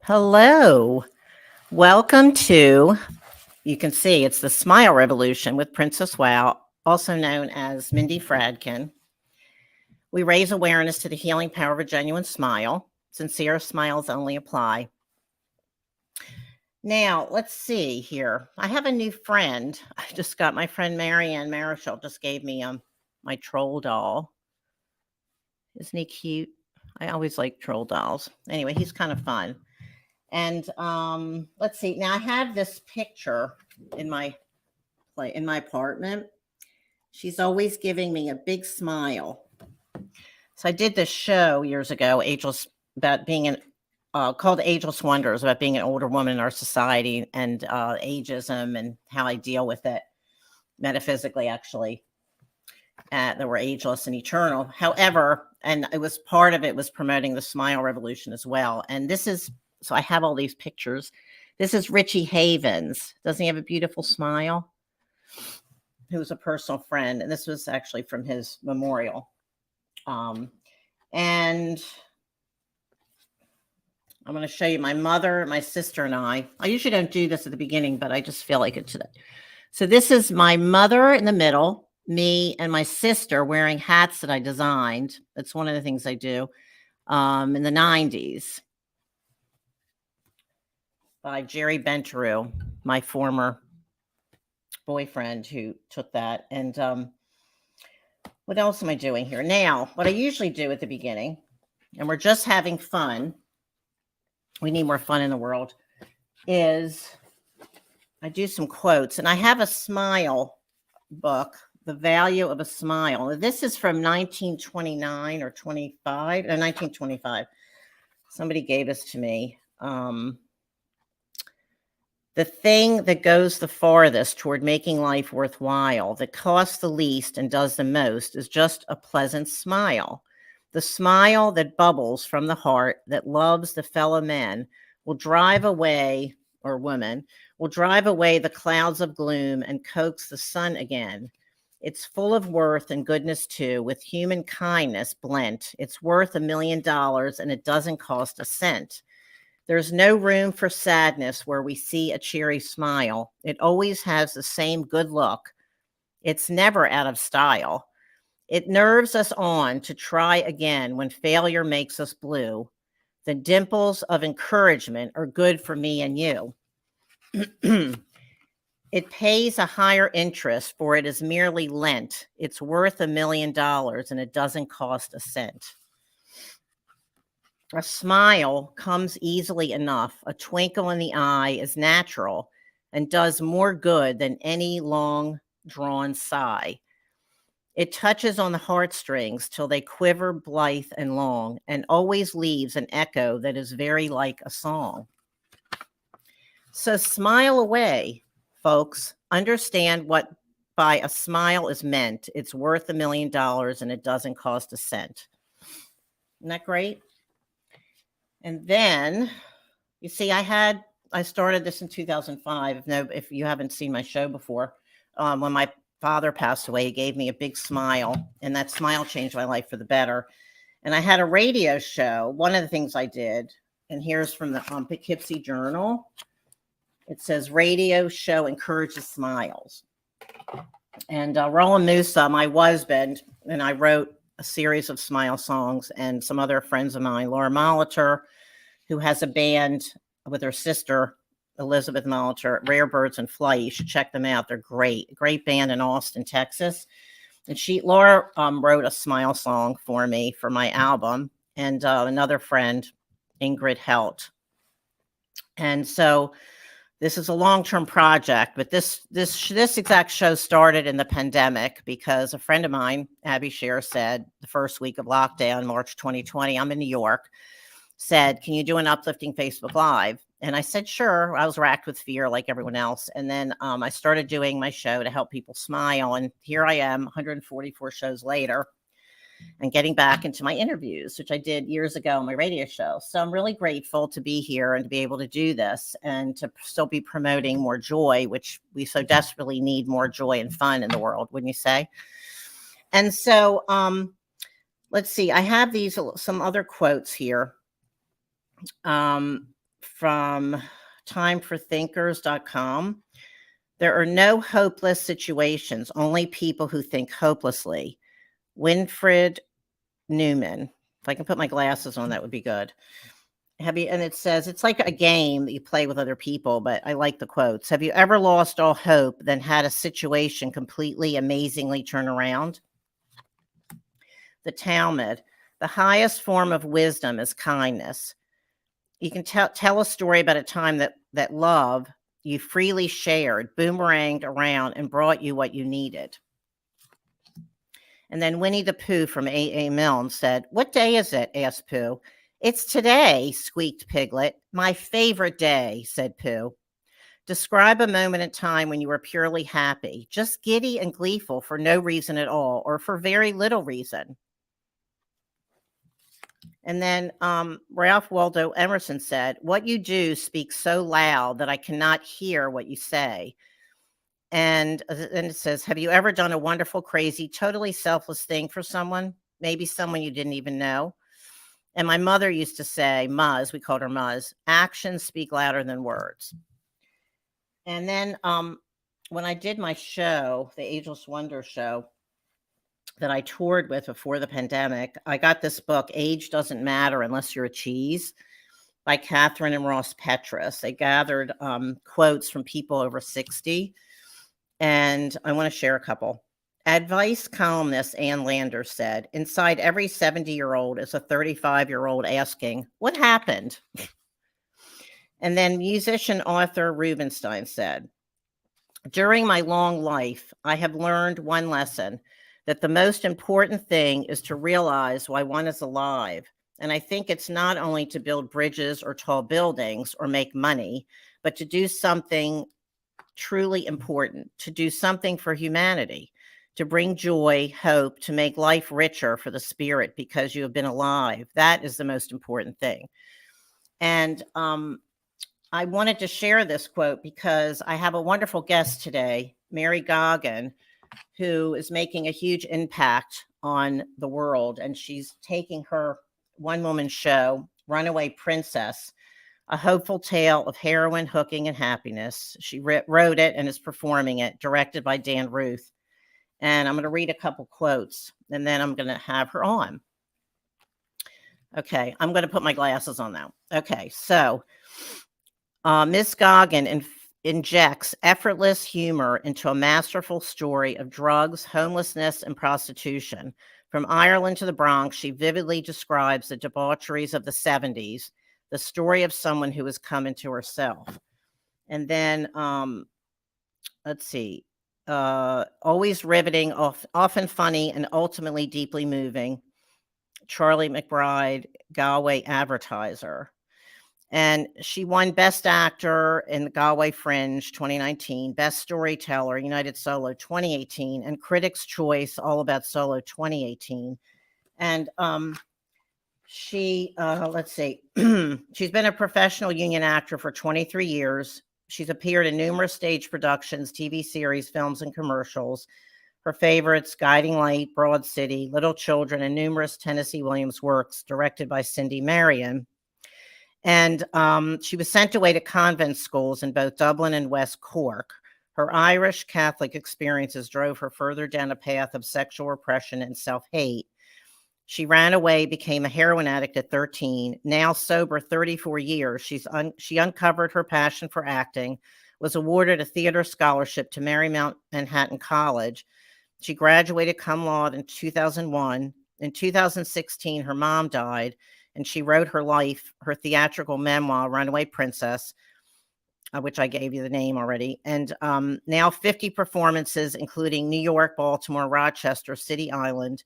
Hello. Welcome to, you can see it's the Smile Revolution with Princess Wow, also known as Mindy Fradkin. We raise awareness to the healing power of a genuine smile. Sincere smiles only apply. Now, let's see here. I have a new friend. I just got my friend Marsh just gave me my troll doll. Isn't he cute? I always like troll dolls. Anyway, he's kind of fun. And let's see. Now I have this picture in my apartment. She's always giving me a big smile. So I did this show years ago, Ageless, about being called Ageless Wonders, about being an older woman in our society and ageism and how I deal with it metaphysically, actually. That we're ageless and eternal. However, and it was part of it was promoting the Smile Revolution as well. And this is, so I have all these pictures. This is Richie Havens. Doesn't he have a beautiful smile? Who's a personal friend. And this was actually from his memorial. And I'm going to show you my mother, my sister, and I. I usually don't do this at the beginning, but I just feel like it today. So this is my mother in the middle, me and my sister wearing hats that I designed. That's one of the things I do in the 90s by Jerry Benteru, my former boyfriend who took that. And what else am I doing here? Now, what I usually do at the beginning, and we're just having fun, we need more fun in the world, is I do some quotes. And I have a smile book, The Value of a Smile. This is from 1929 or 25, no, 1925. Somebody gave this to me. The thing that goes the farthest toward making life worthwhile, that costs the least and does the most, is just a pleasant smile. The smile that bubbles from the heart, that loves the fellow men, will drive away, or woman, will drive away the clouds of gloom and coax the sun again. It's full of worth and goodness too, with human kindness blent. It's worth $1 million and it doesn't cost a cent. There's no room for sadness where we see a cheery smile. It always has the same good look. It's never out of style. It nerves us on to try again when failure makes us blue. The dimples of encouragement are good for me and you. It pays a higher interest, for it is merely lent. It's worth $1 million and it doesn't cost a cent. A smile comes easily enough. A twinkle in the eye is natural and does more good than any long-drawn sigh. It touches on the heartstrings till they quiver blithe and long, and always leaves an echo that is very like a song. So smile away, folks. Understand what by a smile is meant. It's worth $1 million and it doesn't cost a cent. Isn't that great? And then, you see, I started this in 2005. If you haven't seen my show before, when my father passed away, he gave me a big smile, and that smile changed my life for the better. And I had a radio show. One of the things I did, and here's from the Poughkeepsie Journal. It says, radio show encourages smiles. And Roland Musa, my husband, and I wrote a series of smile songs, and some other friends of mine, Laura Molitor, who has a band with her sister, Elizabeth Molitor, Rare Birds in Flight. You should check them out. They're great. Great band in Austin, Texas. And Laura wrote a smile song for me for my album, and another friend, Ingrid Helt. And so this is a long-term project, but this exact show started in the pandemic because a friend of mine, Abby Scher, said the first week of lockdown, March 2020, I'm in New York, said, can you do an uplifting Facebook Live? And I said, sure. I was racked with fear like everyone else. And then I started doing my show to help people smile. And here I am 144 shows later and getting back into my interviews, which I did years ago on my radio show. So I'm really grateful to be here and to be able to do this and to still be promoting more joy, which we so desperately need more joy and fun in the world, wouldn't you say? And so let's see. I have some other quotes here. from timeforthinkers.com. There are no hopeless situations, only people who think hopelessly. Winfred Newman. If I can put my glasses on, that would be good. And it says, it's like a game that you play with other people, but I like the quotes. Have you ever lost all hope, then had a situation completely amazingly turn around? The Talmud, the highest form of wisdom is kindness. You can tell a story about a time that love you freely shared, boomeranged around and brought you what you needed. And then Winnie the Pooh from A.A. Milne said, "What day is it?" asked Pooh. "It's today," squeaked Piglet. "My favorite day," said Pooh. Describe a moment in time when you were purely happy, just giddy and gleeful for no reason at all, or for very little reason. And then Ralph Waldo Emerson said, "What you do speaks so loud that I cannot hear what you say." And it says, have you ever done a wonderful, crazy, totally selfless thing for someone? Maybe someone you didn't even know. And my mother used to say, Muzz, we called her Muzz, actions speak louder than words. And then when I did my show, the Ageless Wonder show that I toured with before the pandemic, I got this book, Age Doesn't Matter Unless You're a Cheese, by Catherine and Ross Petras. They gathered quotes from people over 60. And I want to share a couple. Advice columnist Ann Lander said, inside every 70-year-old is a 35-year-old asking, what happened? And then musician Arthur Rubinstein said, during my long life, I have learned one lesson, that the most important thing is to realize why one is alive. And I think it's not only to build bridges or tall buildings or make money, but to do something truly important, to do something for humanity, to bring joy, hope, to make life richer for the spirit because you have been alive. That is the most important thing. And I wanted to share this quote because I have a wonderful guest today, Mary Goggin, who is making a huge impact on the world. And she's taking her one-woman show, Runaway Princess, a hopeful tale of heroin, hooking, and happiness. She wrote it and is performing it, directed by Dan Ruth. And I'm going to read a couple quotes, and then I'm going to have her on. Okay, I'm going to put my glasses on now. Okay, so Miss Goggin injects effortless humor into a masterful story of drugs, homelessness, and prostitution. From Ireland to the Bronx, she vividly describes the debaucheries of the 70s, the story of someone who has come into herself. And then, let's see, always riveting, often funny, and ultimately deeply moving, Charlie McBride, Galway advertiser. And she won Best Actor in the Galway Fringe 2019, Best Storyteller, United Solo 2018, and Critics' Choice, All About Solo 2018. And she, let's see, she's been a professional union actor for 23 years. She's appeared in numerous stage productions, TV series, films, and commercials. Her favorites, Guiding Light, Broad City, Little Children, and numerous Tennessee Williams works directed by Cyndy Marion. And she was sent away to convent schools in both Dublin and West Cork. Her Irish Catholic experiences drove her further down a path of sexual repression and self-hate. She ran away, became a heroin addict at 13. Now sober 34 years, she uncovered her passion for acting, was awarded a theater scholarship to Marymount Manhattan College. She graduated cum laude in 2001. In 2016, her mom died, and she wrote her life, her theatrical memoir, Runaway Princess, which I gave you the name already. And now 50 performances, including New York, Baltimore, Rochester, City Island,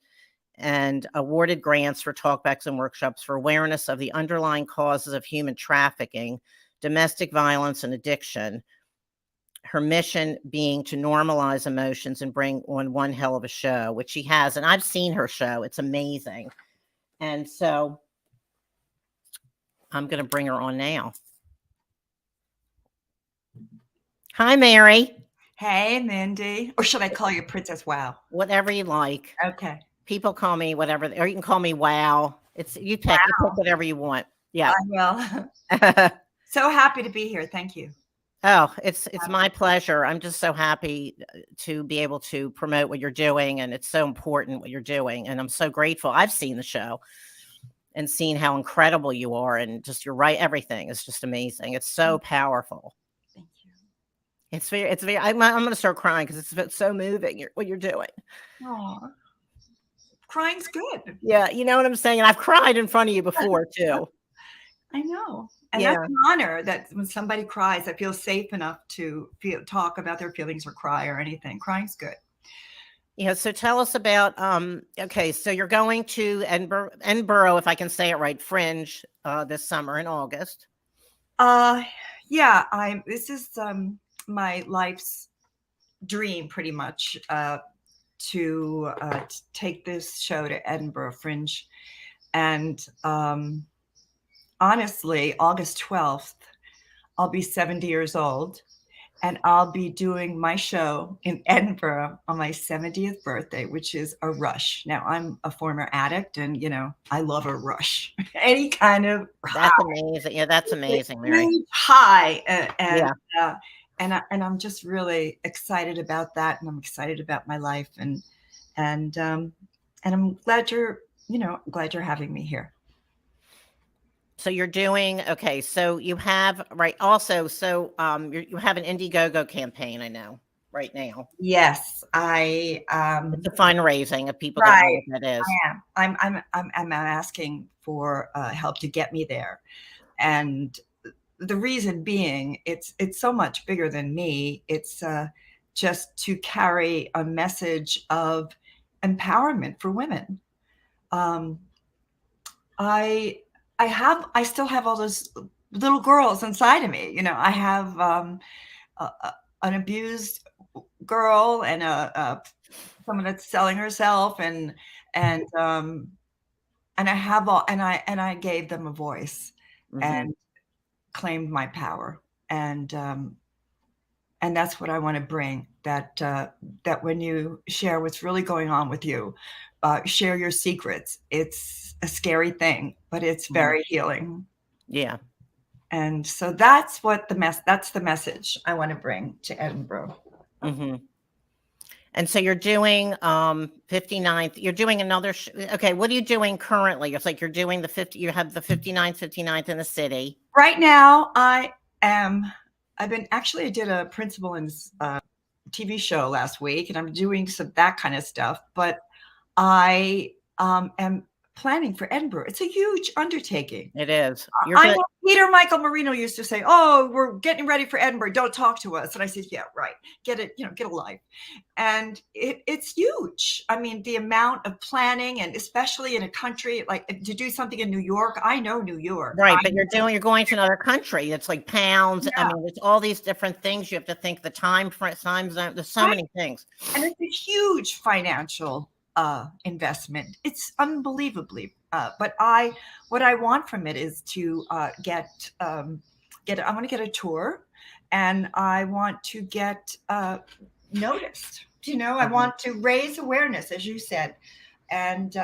and awarded grants for talkbacks and workshops for awareness of the underlying causes of human trafficking, domestic violence, and addiction. Her mission being to normalize emotions and bring on one hell of a show, which she has. And I've seen her show. It's amazing. And so I'm going to bring her on now. Hi, Mary. Hey, Mindy. Or should I call you Princess Wow? Whatever you like. Okay. People call me whatever, or you can call me Wow. It's you pick. Wow. You pick whatever you want. Yeah. I will. So happy to be here. Thank you. Oh, it's my pleasure. I'm just so happy to be able to promote what you're doing, and it's so important what you're doing, and I'm so grateful. I've seen the show and seen how incredible you are, and just you're right. Everything is just amazing. It's so powerful. Thank you. It's very. I'm going to start crying because it's so moving. What you're doing. Oh, crying's good. Yeah, you know what I'm saying. And I've cried in front of you before too. I know. And Yeah. that's an honor that when somebody cries, that feels safe enough to talk about their feelings or cry or anything. Crying's good. Yeah. So tell us about. Okay. So you're going to Edinburgh, if I can say it right, Fringe this summer in August. Yeah. This is my life's dream, pretty much, to take this show to Edinburgh Fringe, and honestly, August 12th, I'll be 70 years old, and I'll be doing my show in Edinburgh on my 70th birthday, which is a rush. Now, I'm a former addict, and I love a rush. Any kind of That's amazing. Yeah, that's amazing, Mary. high, Yeah. and I'm just really excited about that, and I'm excited about my life, and I'm glad you're having me here. So you're doing okay. So you have also. So you have an Indiegogo campaign. I know right now. Yes, It's a fundraising. If people don't know right. what that is. I am. I'm asking for help to get me there, and the reason being, it's so much bigger than me. It's just to carry a message of empowerment for women. I still have all those little girls inside of me. I have an abused girl and someone that's selling herself, and I have all, and I gave them a voice and claimed my power, and that's what I want to bring. That when you share what's really going on with you, share your secrets. It's a scary thing, but it's very healing. Yeah. And so that's the message I want to bring to Edinburgh. And so you're doing 59th. You're doing another. Okay, what are you doing currently? It's like you're doing the 50. You have the 59th in the city. Right now, I did a principal in TV show last week, and I'm doing that kind of stuff. But I am planning for Edinburgh. It's a huge undertaking. It is. I know Peter Michael Marino used to say, "Oh, we're getting ready for Edinburgh. Don't talk to us." And I said, "Yeah, right. Get it. Get a life." And it's huge. I mean, the amount of planning, and especially in a country like to do something in New York. I know New York, right? But you're going to another country. It's like pounds. Yeah. I mean, it's all these different things. You have to think the time zone. There's so many things, and it's a huge financial investment. It's unbelievably. But what I want from it is to I want to get a tour, and I want to get noticed. I want to raise awareness, as you said. And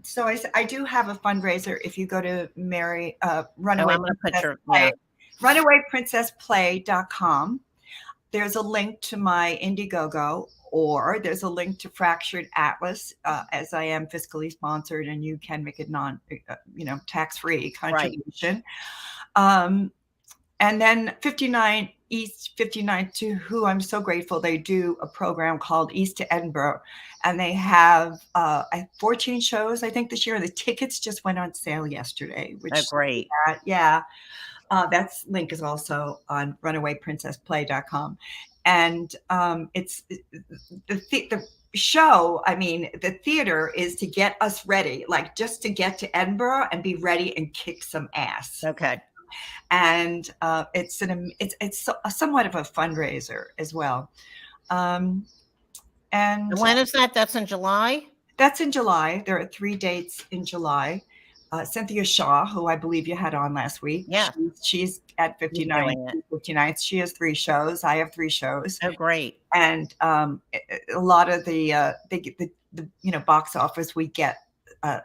so I do have a fundraiser. If you go to Mary Runaway, runawayprincessplay.com, there's a link to my Indiegogo, or there's a link to Fractured Atlas, as I am fiscally sponsored, and you can make it tax-free contribution. Right. And then 59 East 59, to who I'm so grateful, they do a program called East to Edinburgh, and they have 14 shows, I think, this year. The tickets just went on sale yesterday, which great. Yeah. That link is also on runawayprincessplay.com. And it's the show. I mean, the theater is to get us ready, like just to get to Edinburgh and be ready and kick some ass. Okay. And it's somewhat of a fundraiser as well. And when is that? That's in July? That's in July. There are 3 dates in July. Cynthia Shaw, who I believe you had on last week. Yeah. She's at 59th. She has 3 shows. I have 3 shows. Oh, great. And a lot of the box office, we get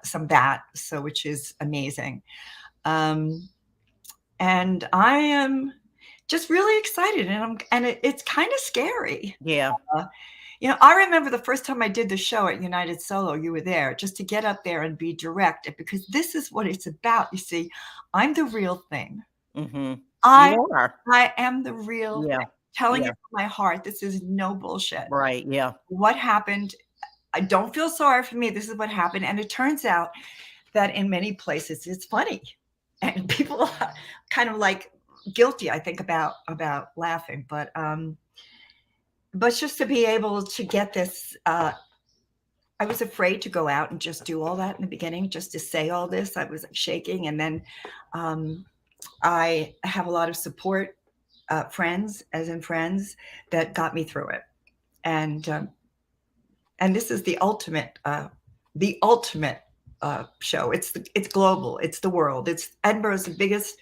some of that, which is amazing. and I am just really excited, and it's kind of scary. Yeah. I remember the first time I did the show at United Solo, you were there, just to get up there and be direct, because this is what it's about. You see, I'm the real thing. Mm-hmm. I You are. I am the real Yeah. thing. Telling Yeah. you from my heart, this is no bullshit. Right. Yeah. What happened? I don't feel sorry for me. This is what happened. And it turns out that in many places it's funny. And people are kind of like guilty, I think, about laughing. But just to be able to get this, I was afraid to go out and just do all that in the beginning, just to say all this. I was like shaking. And then I have a lot of support, friends, as in friends, that got me through it. And this is the ultimate show. It's global. It's the world. It's Edinburgh is the biggest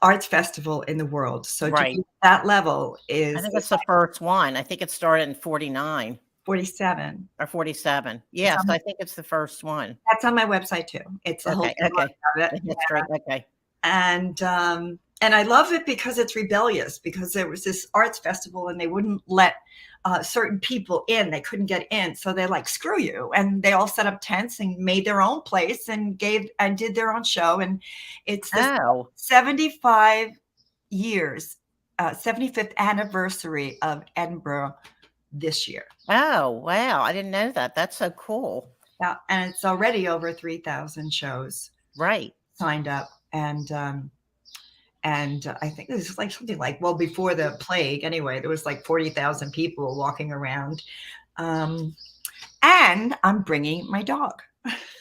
arts festival in the world. So to Right. be at that level I is think it's the first one. I think it started in 49 47. or 47. It's Yes, on, I think it's the first one. that's on my website too. It's the whole Okay. story Okay. of it. The history. Okay. And I love it because it's rebellious, because there was this arts festival and they wouldn't let certain people in. They couldn't get in, so they're like, screw you, and they all set up tents and made their own place and did their own show. And it's the Oh. 75 years 75th anniversary of Edinburgh this year. Oh, wow. I didn't know that. That's so cool. Yeah, and it's already over 3,000 shows Right. signed up. And I think this is like something like, well, before the plague, anyway, there was like 40,000 people walking around. And I'm bringing my dog.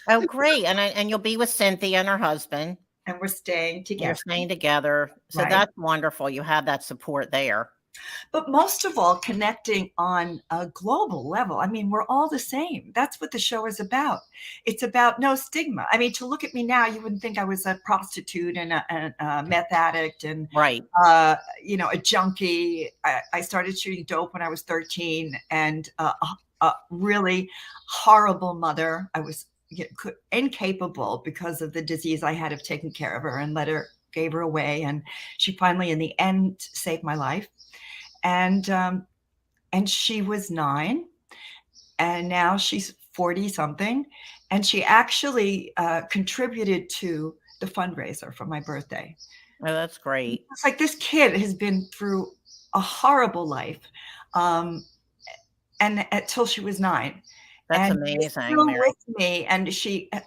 Oh, great. And you'll be with Cynthia and her husband. And we're staying And together. you're staying together. So Right. that's wonderful. You have that support there. But most of all, connecting on a global level. I mean, we're all the same. That's what the show is about. It's about no stigma. I mean, to look at me now, you wouldn't think I was a prostitute and a meth addict and, Right. a junkie. I started shooting dope when I was 13, and a really horrible mother. I was incapable, because of the disease I had, of taking care of her, and gave her away. And she finally, in the end, saved my life. And she was 9, and now she's 40 something. And she actually contributed to the fundraiser for my birthday. Oh, that's great. It's like, this kid has been through a horrible life, and until she was 9. That's And she's amazing, still Mary. with me, and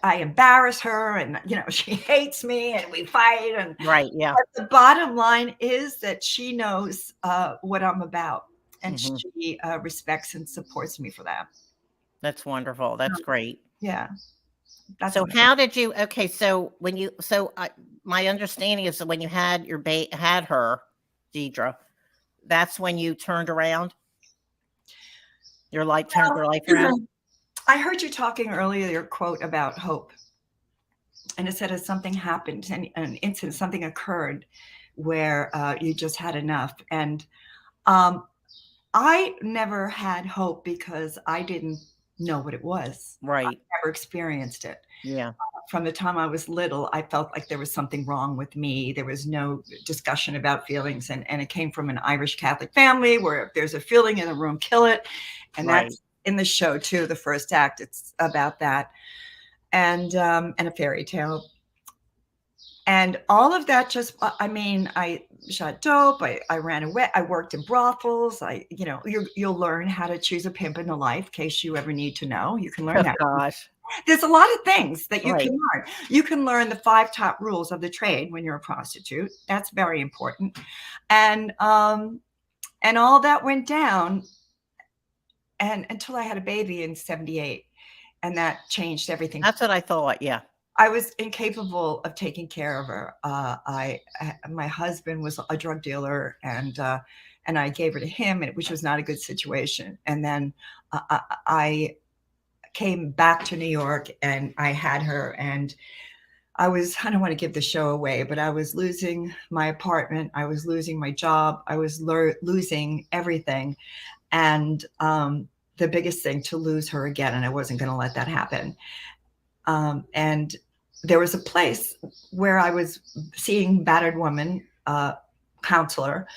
I embarrass her, and she hates me, and we fight. And Right. Yeah. but the bottom line is that she knows what I'm about, and Mhm. she respects and supports me for that. That's wonderful. That's great. Yeah, that's So amazing. how did you okay, so my understanding is that when you had had her, Deidre, that's when you turned around? Your life turned your life around? I heard you talking earlier, your quote about hope, and it said, if something happened, and an incident, something occurred where you just had enough. And I never had hope, because I didn't know what it was. Right. Never experienced it. Yeah. From the time I was little, I felt like there was something wrong with me. There was no discussion about feelings. And it came from an Irish Catholic family, where if there's a feeling in the room, kill it. And Right. that's in the show too. The first act, it's about that. And a fairy tale. And all of that I shot dope. I ran away. I worked in brothels. You'll learn how to choose a pimp in the life, in case you ever need to know. You can learn Oh, that. gosh. There's a lot of things that you Right. can learn. You can learn the 5 top rules of the trade when you're a prostitute. That's very important. And all that went down, and until I had a baby in 78, and that changed everything. That's what I thought. Yeah. I was incapable of taking care of her. My husband was a drug dealer, and I gave her to him, which was not a good situation. And then I came back to New York, and I had her, and I don't want to give the show away, but I was losing my apartment. I was losing my job. I was losing everything. And the biggest thing, to lose her again. And I wasn't going to let that happen. And there was a place where I was seeing battered woman counselor,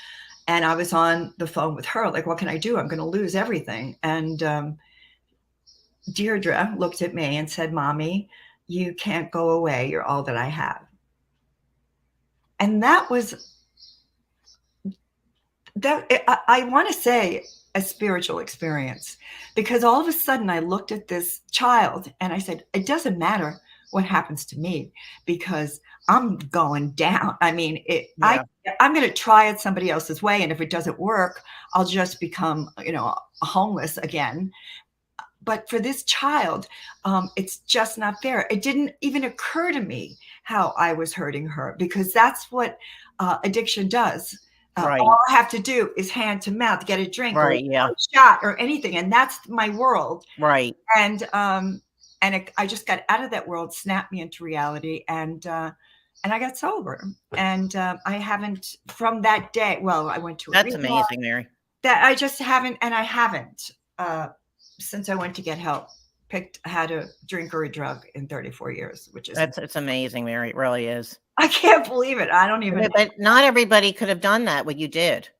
and I was on the phone with her, like, what can I do? I'm going to lose everything. And Deirdre looked at me and said, Mommy, you can't go away. You're all that I have. And that was, I want to say, a spiritual experience, because all of a sudden I looked at this child and I said, it doesn't matter what happens to me, because I'm going down. I mean, I'm going to try it somebody else's way. And if it doesn't work, I'll just become, homeless again. But for this child, it's just not fair. It didn't even occur to me how I was hurting her, because that's what addiction does. Right. All I have to do is hand to mouth, get a drink, right, or a shot or anything. And that's my world. Right. And I just got out of that world, snapped me into reality, and I got sober. And I haven't, from that day, well, I went to a That's rehab, amazing, Mary. that I just haven't, and I haven't, since I went to get help, had a drink or a drug in 34 years, which is, it's amazing, Mary. It really is. I can't believe it. I don't even, But not everybody could have done that, what you did.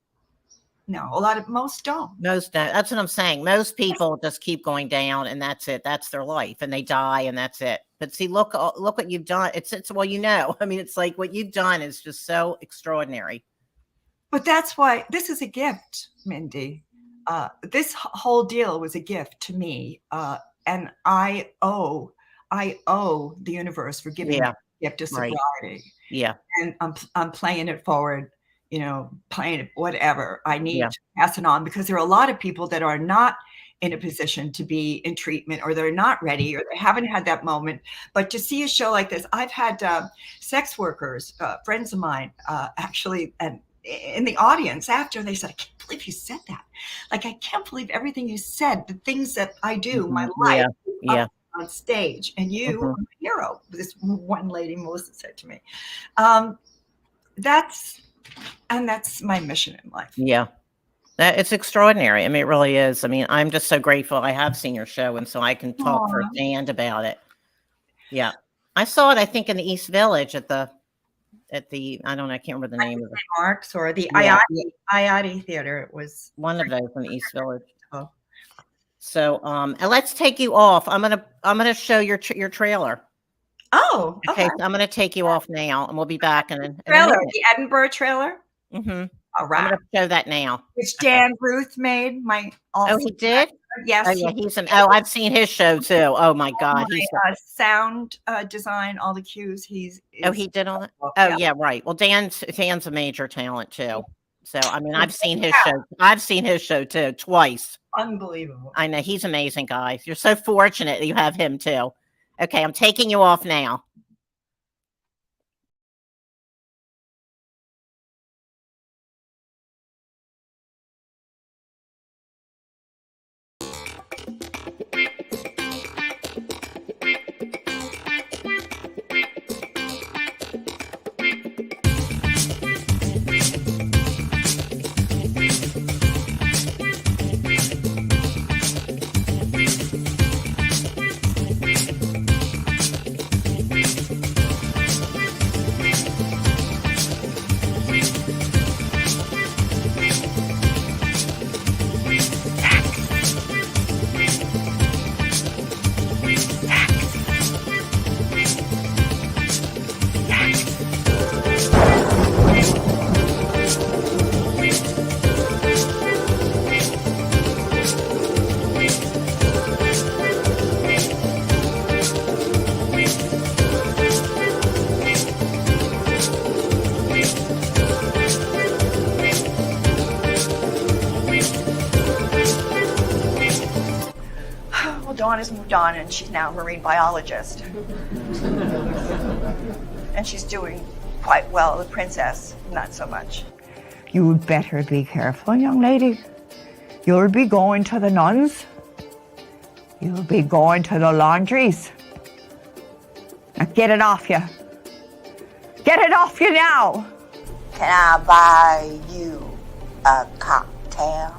no, most don't. Most don't. That's what I'm saying. Most people just keep going down, and that's it. That's their life, and they die, and that's it. But see, look what you've done. It's well, I mean, it's like what you've done is just so extraordinary. But that's why this is a gift, Mindy. This whole deal was a gift to me, and I owe the universe for giving me the gift of sobriety. Right. Yeah, and I'm playing it forward. Playing it, whatever I need to pass it on, because there are a lot of people that are not in a position to be in treatment, or they're not ready, or they haven't had that moment. But to see a show like this, I've had sex workers, friends of mine, actually, and in the audience after, they said, I can't believe you said that. Like, I can't believe everything you said, the things that I do, my life on stage, and you are a hero. This one lady, Melissa, said to me, that's my mission in life. Yeah. It's extraordinary. I mean, it really is. I mean, I'm just so grateful I have seen your show, and so I can talk firsthand about it. Yeah. I saw it, I think, in the East Village at the I don't know, I can't remember the name of it. Marks or the IATI Theater. It was one of those in the East Village. Oh. So and let's take you off. I'm gonna show your trailer. Oh, okay. So I'm gonna take you off now, and we'll be back in a trailer. The Edinburgh trailer. Mm-hmm. All right. I'm gonna show that now. Which Dan Ruth made. Oh, he did? Yes. Oh, yeah, I've seen his show too. Oh my God. Sound design, all the cues. He did all that? Oh yeah, right. Well, Dan's a major talent too. So I mean, I've seen his show. I've seen his show too, twice. Unbelievable. I know, he's amazing, guys. You're so fortunate that you have him too. Okay, I'm taking you off now. Dawn has moved on, and she's now a marine biologist. And she's doing quite well. The princess, not so much. You'd better be careful, young lady. You'll be going to the nuns. You'll be going to the laundries. Now get it off you. Get it off you now. Can I buy you a cocktail?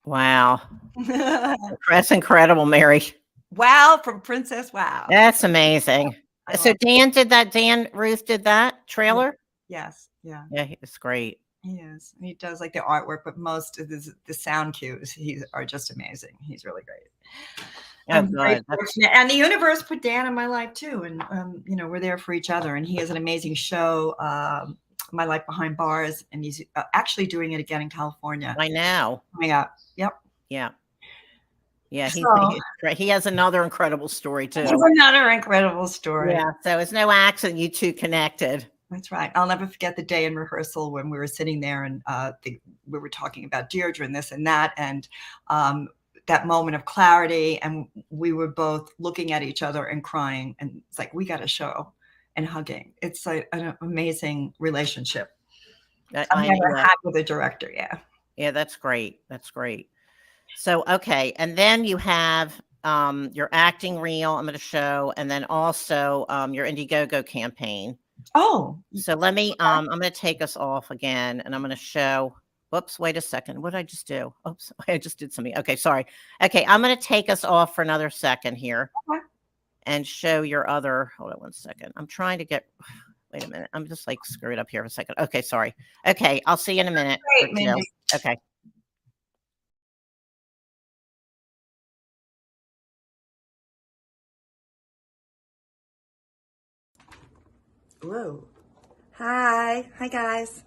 Wow. That's incredible, Mary. Wow, from Princess Wow. That's amazing. I So love Dan Ruth did that trailer? Yes, yeah, Yeah, it's great. he is. And he does like the artwork, but most of the sound cues are just amazing. He's really great. Oh, I'm very good. That's fortunate. And the universe put Dan in my life too. And we're there for each other. And he has an amazing show, My Life Behind Bars, and he's actually doing it again in California I know. coming up. Yep. Yeah. Yeah, So he has another incredible story too. it's another incredible story. Yeah, so it's no accident you two connected. That's right. I'll never forget the day in rehearsal when we were sitting there and we were talking about Deirdre and this and that, and that moment of clarity, and we were both looking at each other and crying, and it's like, we got a show, and hugging. It's like an amazing relationship I've never had with a director. Yeah, that's great. That's great. So, okay. And then you have your acting reel I'm going to show, and then also your Indiegogo campaign. Oh. So let me, I'm going to take us off again, and I'm going to show, whoops, wait a second. What did I just do? Oops, I just did something. Okay, sorry. Okay, I'm going to take us off for another second here and show your other, hold on one second. I'm trying to get, wait a minute. I'm just like screwed up here for a second. Okay, sorry. Okay, I'll see you in a minute. Great, Mindy. Okay. Whoa. Hi guys.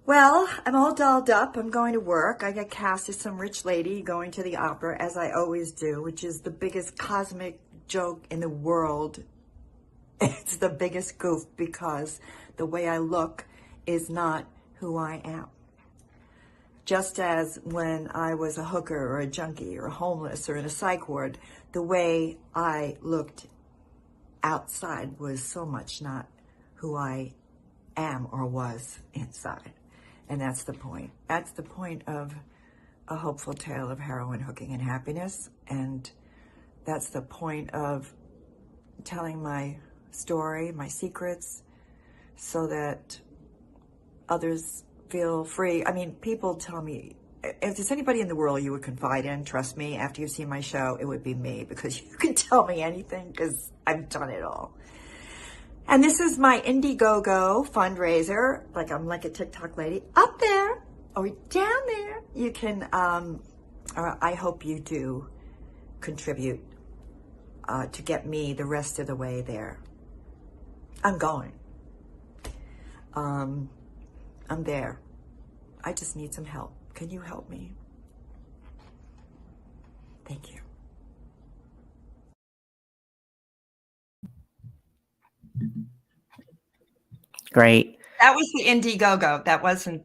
Well, I'm all dolled up. I'm going to work. I got cast as some rich lady going to the opera, as I always do, which is the biggest cosmic joke in the world. It's the biggest goof because the way I look is not who I am. Just as when I was a hooker or a junkie or homeless or in a psych ward, the way I looked outside was so much not who I am or was inside. And that's the point. That's the point of A Hopeful Tale of Heroin, Hooking, and Happiness. And that's the point of telling my story, my secrets, so that others feel free. I mean, people tell me, if there's anybody in the world you would confide in, trust me, after you've seen my show, it would be me, because you can tell me anything because I've done it all. And this is my Indiegogo fundraiser. Like, I'm like a TikTok lady up there or down there. You can, I hope you do contribute to get me the rest of the way there. I'm going. I'm there. I just need some help. Can you help me? Thank you. Great. That was the Indiegogo. That wasn't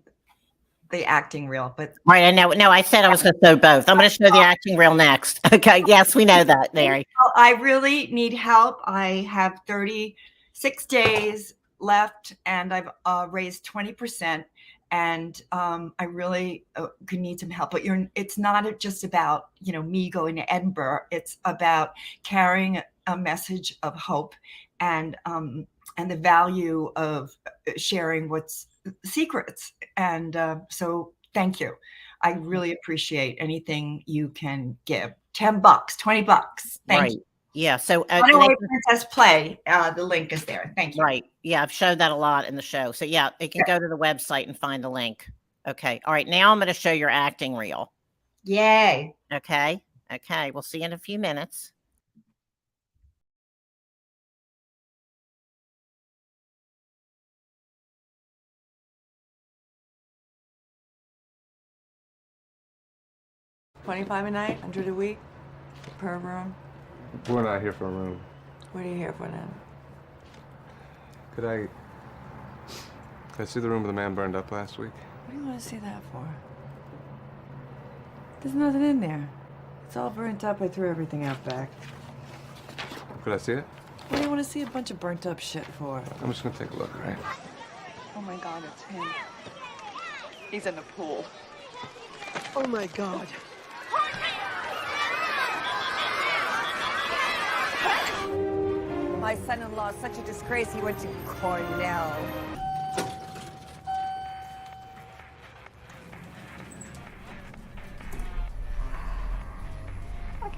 the acting reel, but Right. I know. No, I said I was going to show both. I'm going to show the acting reel next. Okay. Yes, we know that, Mary. I really need help. I have 36 days left, and I've raised 20%, and I really could need some help. But it's not just about me going to Edinburgh. It's about carrying a message of hope and the value of sharing what's secrets. And so thank you. I really appreciate anything you can give. $10, $20. Thank you. Yeah. So Runaway Princess Play, the link is there. Thank you. Right. Yeah, I've showed that a lot in the show. So yeah, they can go to the website and find the link. Okay. All right. Now I'm going to show your acting reel. Yay. Okay. Okay. We'll see you in a few minutes. $25 a night, $100 a week, per room. We're not here for a room. What are you here for then? Could I see the room where the man burned up last week? What do you want to see that for? There's nothing in there. It's all burnt up. I threw everything out back. Could I see it? What do you want to see a bunch of burnt up shit for? I'm just gonna take a look, all right? Oh my God, it's him. He's in the pool. Oh my God. My son-in-law is such a disgrace, he went to Cornell.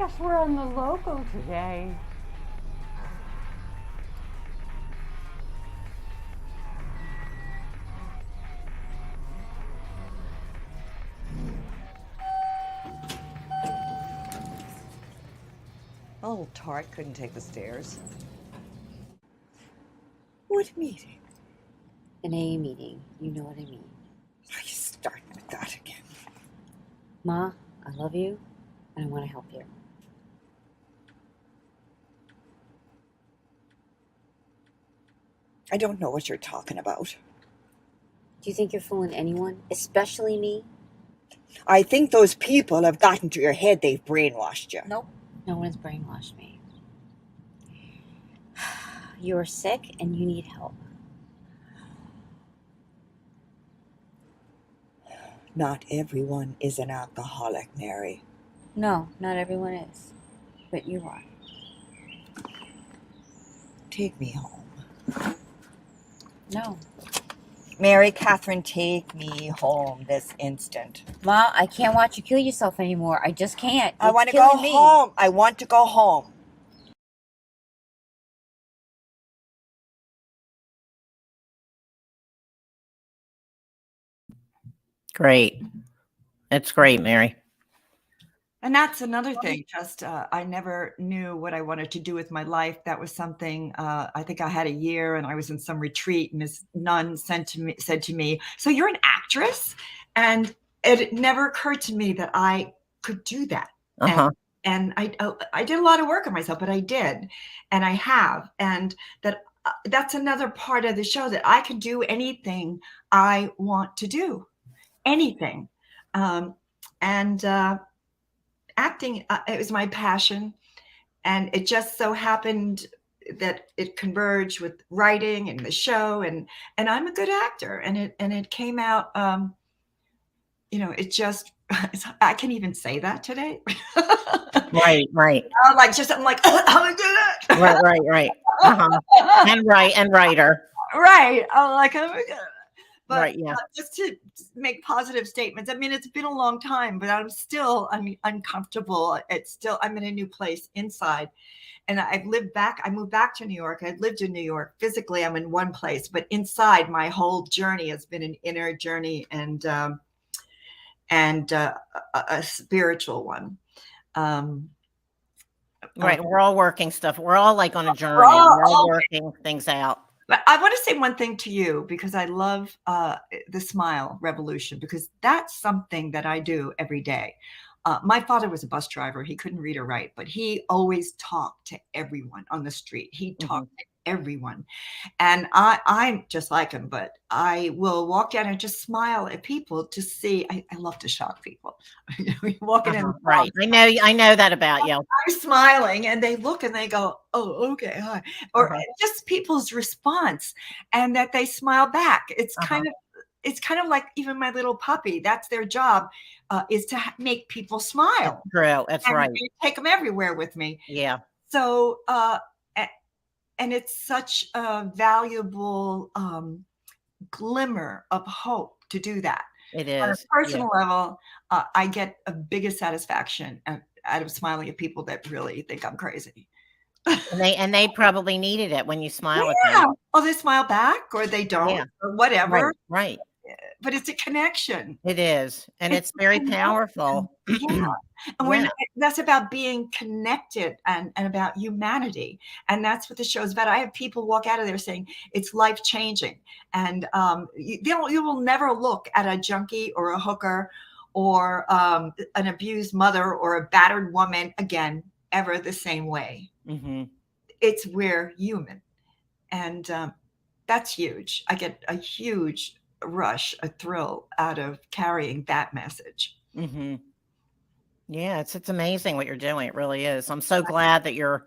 guess we're on the local today. Oh, Tart couldn't take the stairs. What meeting? An AA meeting. You know what I mean. Are you starting with that again? Ma, I love you, and I want to help you. I don't know what you're talking about. Do you think you're fooling anyone, especially me? I think those people have gotten to your head. They've brainwashed you. Nope. No one's brainwashed me. You're sick and you need help. Not everyone is an alcoholic, Mary. No, not everyone is. But you are. Take me home. No. Mary Catherine, take me home this instant. Ma, I can't watch you kill yourself anymore. I just can't. I want to go home. I want to go home. Great. It's great, Mary. And that's another thing. Just I never knew what I wanted to do with my life. That was something. I think I had a year, and I was in some retreat, and this nun said to me, "So you're an actress?" And it never occurred to me that I could do that. And I did a lot of work on myself, but I did, and I have, and that's another part of the show, that I can do anything I want to do, anything, and. Acting, it was my passion, and it just so happened that it converged with writing and the show, and I'm a good actor, and it came out, it just, I can't even say that today. Right. I'm like, I'm good. Right. And writer. Right. I'm like, I'm good. But right, yeah. Just to make positive statements. I mean, it's been a long time, but I'm still uncomfortable. I'm in a new place inside. And I moved back to New York. I'd lived in New York. Physically, I'm in one place, but inside, my whole journey has been an inner journey and a spiritual one. Right. We're all working stuff. We're all like on a journey. We're all working things out. But I want to say one thing to you, because I love the smile revolution, because that's something that I do every day. My father was a bus driver. He couldn't read or write, but he always talked to everyone on the street. He talked to everyone. And I'm just like him, but I will walk down and just smile at people to see. I love to shock people. Walking in. Right. I know that about you. I'm smiling and they look and they go, "Oh, okay, hi." Or just people's response, and that they smile back. It's kind of like even my little puppy. That's their job, is to make people smile. True. That's right. I take them everywhere with me. Yeah. So, and it's such a valuable glimmer of hope to do that. It is. On a personal level, I get a biggest satisfaction out of smiling at people that really think I'm crazy. And they probably needed it when you smile at them. Oh, they smile back, or they don't, or whatever. Right. But it's a connection. It is. And it's very powerful. Yeah. And that's about being connected and about humanity. And that's what the show is about. I have people walk out of there saying it's life changing. And you will never look at a junkie or a hooker or an abused mother or a battered woman again, ever the same way. It's we're human. And that's huge. I get a huge rush, a thrill out of carrying that message. Yeah, it's amazing what you're doing. It really is. I'm so glad that you're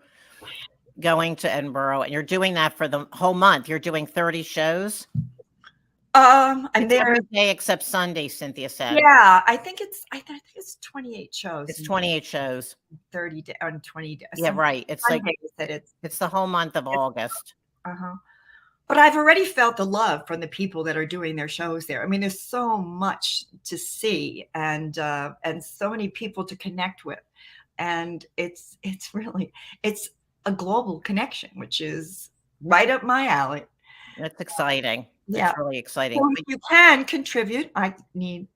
going to Edinburgh and you're doing that for the whole month. You're doing 30 shows. And every day except Sunday, Cynthia said. Yeah, I think it's 28 shows. It's 28 shows. 30 on 20 days. Yeah, right. It's Sundays like it's the whole month of August. But I've already felt the love from the people that are doing their shows there. I mean, there's so much to see and so many people to connect with. and it's really, it's a global connection, which is right up my alley. That's exciting. Yeah. That's really exciting. So if you can contribute, I need,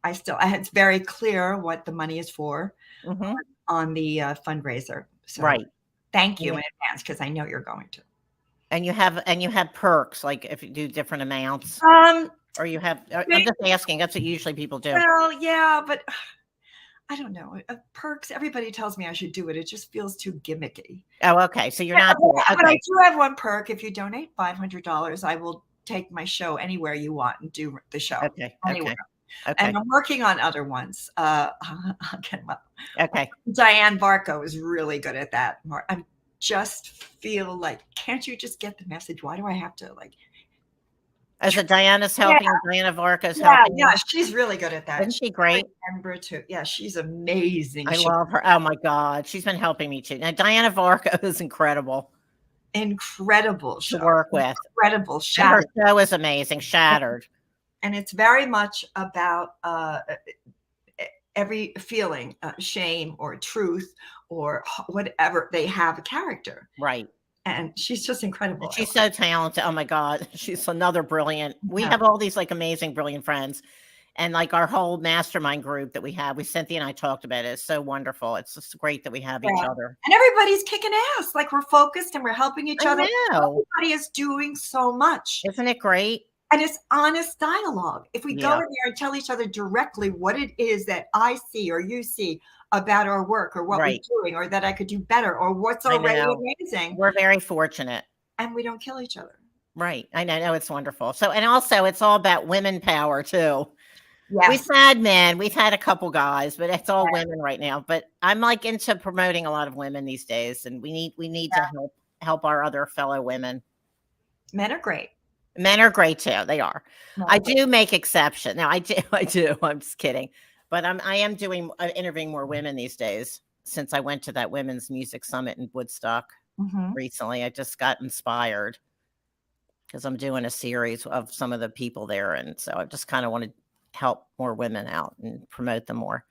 it's very clear what the money is for on the fundraiser. So Right. thank you in advance, because I know you're going to. And you have perks, like if you do different amounts, or you have. I'm just asking. That's what usually people do. Well, yeah, but I don't know. Perks. Everybody tells me I should do it. It just feels too gimmicky. Oh, okay. So you're not. But I do have one perk. If you donate $500, I will take my show anywhere you want and do the show. Okay. Anywhere. Okay. And I'm working on other ones. I'll get them up. Okay. Diane Varco is really good at that. I just feel like, can't you just get the message? Why do I have to like? As a Diana's helping, Diana Varco's helping. Yeah, she's really good at that. Isn't she great? Edinburgh too. Yeah, she's amazing. I love her. Oh my God, she's been helping me too. Now Diana Varco is incredible. Incredible to work with. Incredible. Her show is amazing. Shattered. And it's very much about every feeling, shame or truth or whatever. They have a character. Right. And she's just incredible. And she's so talented. Oh my God. She's another brilliant. We have all these like amazing, brilliant friends. And like our whole mastermind group that we have, Cynthia and I talked about it. It's so wonderful. It's just great that we have each other. And everybody's kicking ass. Like we're focused and we're helping each other. Everybody is doing so much. Isn't it great? And it's honest dialogue. If we go in there and tell each other directly what it is that I see or you see about our work or what we're doing, or that I could do better, or what's already amazing. We're very fortunate. And we don't kill each other. Right. I know. It's wonderful. So, and also it's all about women power too. Yes. We've had men, we've had a couple guys, but it's all women right now. But I'm like into promoting a lot of women these days, and we need to help our other fellow women. Men are great. Men are great too. They are. No, I do make exception. Now I do. I'm just kidding. But I am interviewing more women these days since I went to that women's music summit in Woodstock recently. I just got inspired because I'm doing a series of some of the people there. And so I just kind of want to help more women out and promote them more.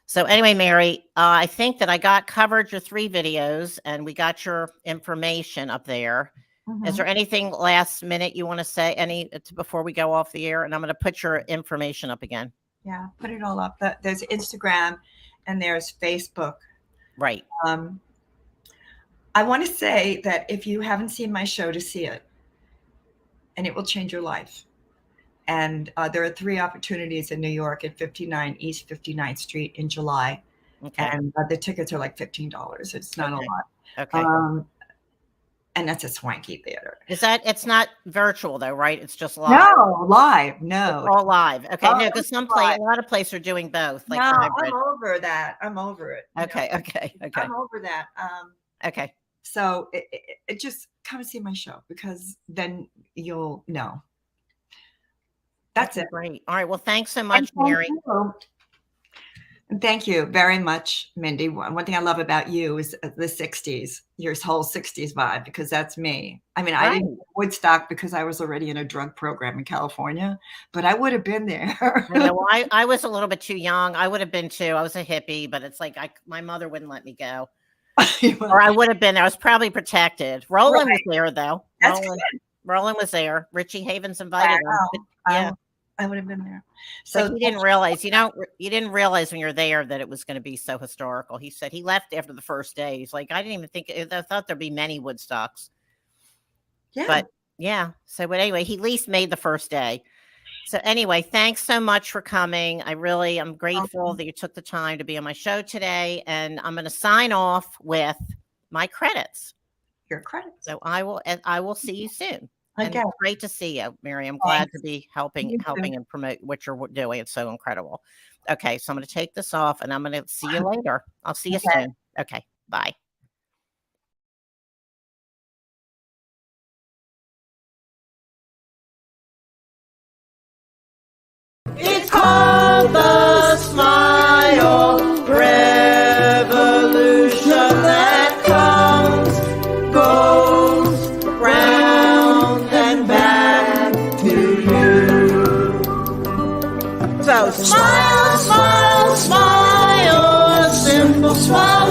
So anyway, Mary, I think that I covered your 3 videos and we got your information up there. Is there anything last minute you want to say before we go off the air? And I'm going to put your information up again. Yeah, put it all up. There's Instagram and there's Facebook. Right. I want to say that if you haven't seen my show, to see it, and it will change your life. And there are 3 opportunities in New York at 59 East 59th Street in July. Okay. And the tickets are like $15. It's not a lot. Okay. And that's a swanky theater. It's not virtual though, right? It's just live. No, live. No. It's all live. Okay. No, because a lot of places are doing both. Like I'm over that. I'm over it. Okay. Okay. I'm over that. Okay. So it just come and see my show, because then you'll know. That's it. Great. All right. Well, thanks so much, Mary. Thank you very much, Mindy. One thing I love about you is the 60s, your whole 60s vibe, because that's me. I mean, I didn't Woodstock because I was already in a drug program in California, but I would have been there. I was a little bit too young. I would have been too. I was a hippie, but it's like my mother wouldn't let me go. Or I would have been there. I was probably protected. Roland was there, though. Roland was there. Richie Havens invited him. Yeah. I would have been there. So he didn't realize, you didn't realize when you're there that it was going to be so historical. He said he left after the first day. He's like, I didn't even think, I thought there'd be many Woodstocks. Yeah. But so, but anyway, he at least made the first day. So anyway, thanks so much for coming. I'm grateful that you took the time to be on my show today. And I'm going to sign off with my credits. Your credits. So I will see you soon. Okay. And it's great to see you, Mary. I'm glad to be helping and promote what you're doing. It's so incredible. Okay, so I'm going to take this off and I'm going to see you later. I'll see you soon. Okay, bye. It's called the Smile Revolution that comes, goes round and back to you. So smile, smile, smile, a simple smile.